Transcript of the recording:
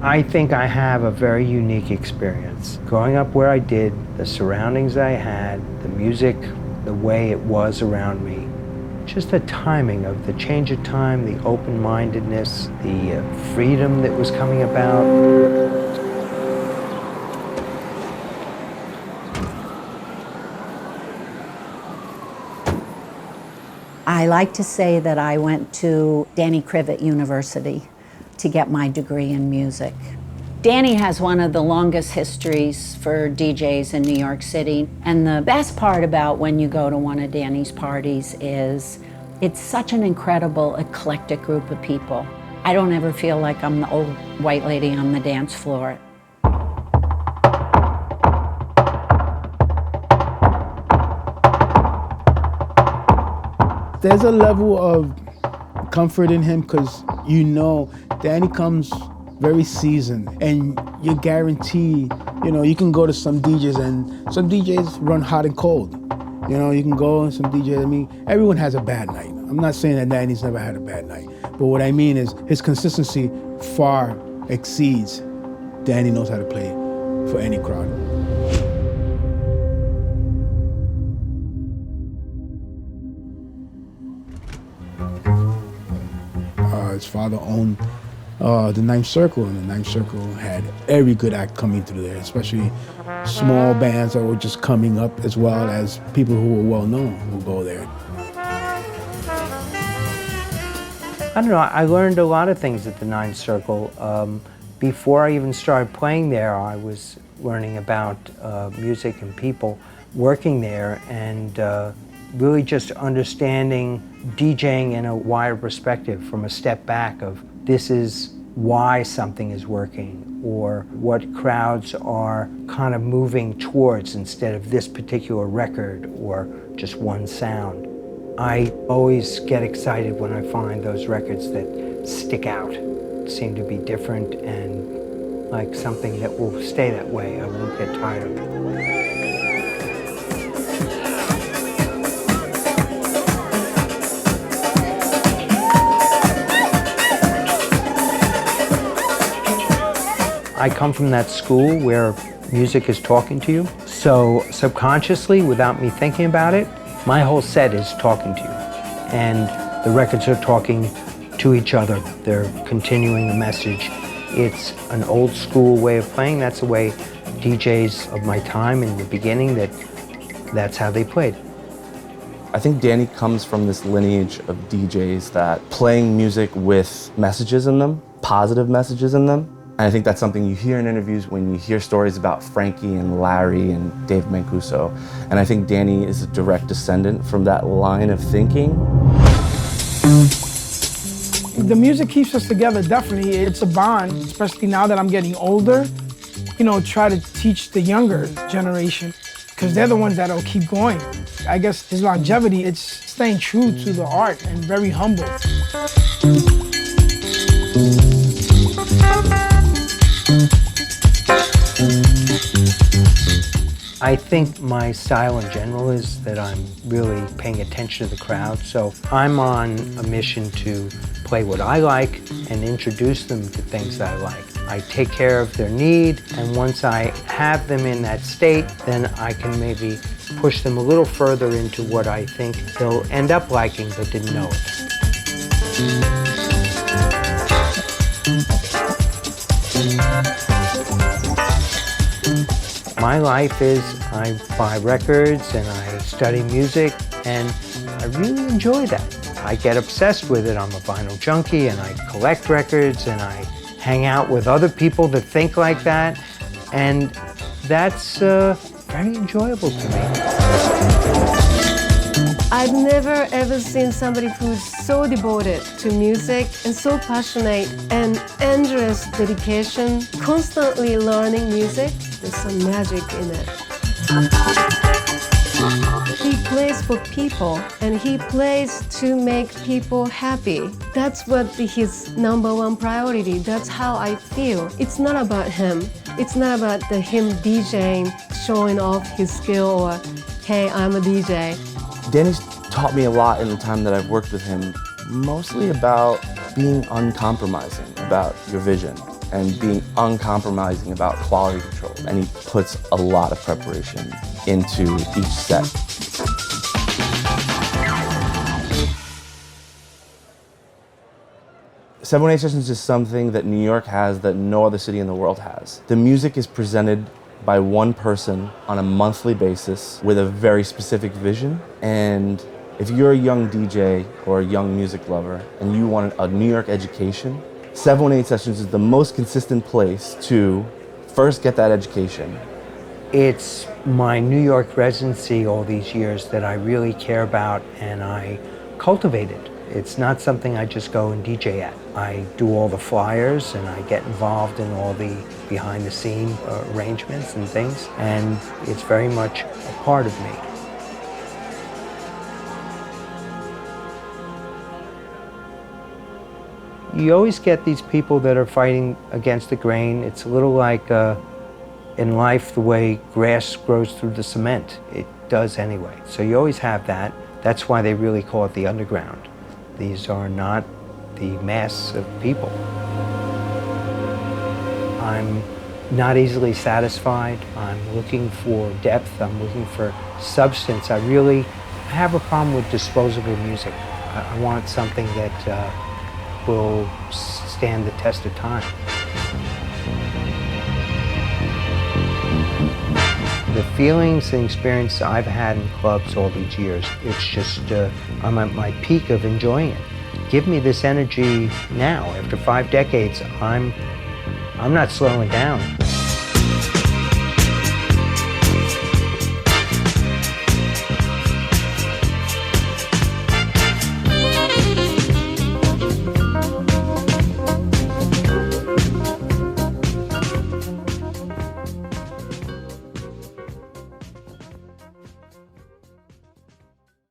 I think I have a very unique experience. Growing up where I did, the surroundings I had, the music, the way it was around me, just the timing of the change of time, the open-mindedness, the freedom that was coming about. I like to say that I went to Danny Krivit University to get my degree in music. Danny has one of the longest histories for DJs in New York City. And the best part about when you go to one of Danny's parties is it's such an incredible, eclectic group of people. I don't ever feel like I'm the old white lady on the dance floor. There's a level of comfort in him because you know Danny comes very seasoned and you're guaranteed, you can go to some DJs and some DJs run hot and cold. You can go and some DJs, everyone has a bad night. I'm not saying that Danny's never had a bad night, but what I mean is his consistency far exceeds Danny knows how to play for any crowd. His father owned the Ninth Circle, and the Ninth Circle had every good act coming through there, especially small bands that were just coming up, as well as people who were well known who go there. I don't know, I learned a lot of things at the Ninth Circle. Before I even started playing there, I was learning about music and people working there, and really just understanding DJing in a wider perspective, from a step back of this is why something is working, or what crowds are kind of moving towards instead of this particular record or just one sound. I always get excited when I find those records that stick out, seem to be different and like something that will stay that way. I won't get tired of it. I come from that school where music is talking to you. So subconsciously, without me thinking about it, my whole set is talking to you. And the records are talking to each other. They're continuing a message. It's an old school way of playing. That's the way DJs of my time in the beginning, that's how they played. I think Danny comes from this lineage of DJs that playing music with messages in them, positive messages in them. And I think that's something you hear in interviews when you hear stories about Frankie and Larry and Dave Mancuso. And I think Danny is a direct descendant from that line of thinking. The music keeps us together, definitely. It's a bond, especially now that I'm getting older. Try to teach the younger generation, because they're the ones that'll keep going. I guess his longevity, it's staying true to the art and very humble. I think my style in general is that I'm really paying attention to the crowd. So I'm on a mission to play what I like and introduce them to things that I like. I take care of their need, and once I have them in that state, then I can maybe push them a little further into what I think they'll end up liking but didn't know it. My life is I buy records and I study music, and I really enjoy that. I get obsessed with it. I'm a vinyl junkie, and I collect records, and I hang out with other people that think like that, and that's very enjoyable to me. I've never ever seen somebody who's so devoted to music and so passionate and endless dedication, constantly learning music. There's some magic in it. He plays for people, and he plays to make people happy. That's what his number one priority. That's how I feel. It's not about him. It's not about him DJing, showing off his skill, or, hey, I'm a DJ. Danny's taught me a lot in the time that I've worked with him, mostly about being uncompromising about your vision. and being uncompromising about quality control. And he puts a lot of preparation into each set. Seven One Eight Sessions is something that New York has that no other city in the world has. The music is presented by one person on a monthly basis with a very specific vision. And if you're a young DJ or a young music lover and you want a New York education, 718 Sessions is the most consistent place to first get that education. It's my New York residency all these years that I really care about and I cultivate it. It's not something I just go and DJ at. I do all the flyers and I get involved in all the behind the scene arrangements and things, and it's very much a part of me. You always get these people that are fighting against the grain. It's a little like in life the way grass grows through the cement. It does anyway. So you always have that. That's why they really call it the underground. These are not the mass of people. I'm not easily satisfied. I'm looking for depth. I'm looking for substance. I have a problem with disposable music. I want something that will stand the test of time. The feelings and experience I've had in clubs all these years, it's just, I'm at my peak of enjoying it. Give me this energy now. After 5 decades, I'm not slowing down.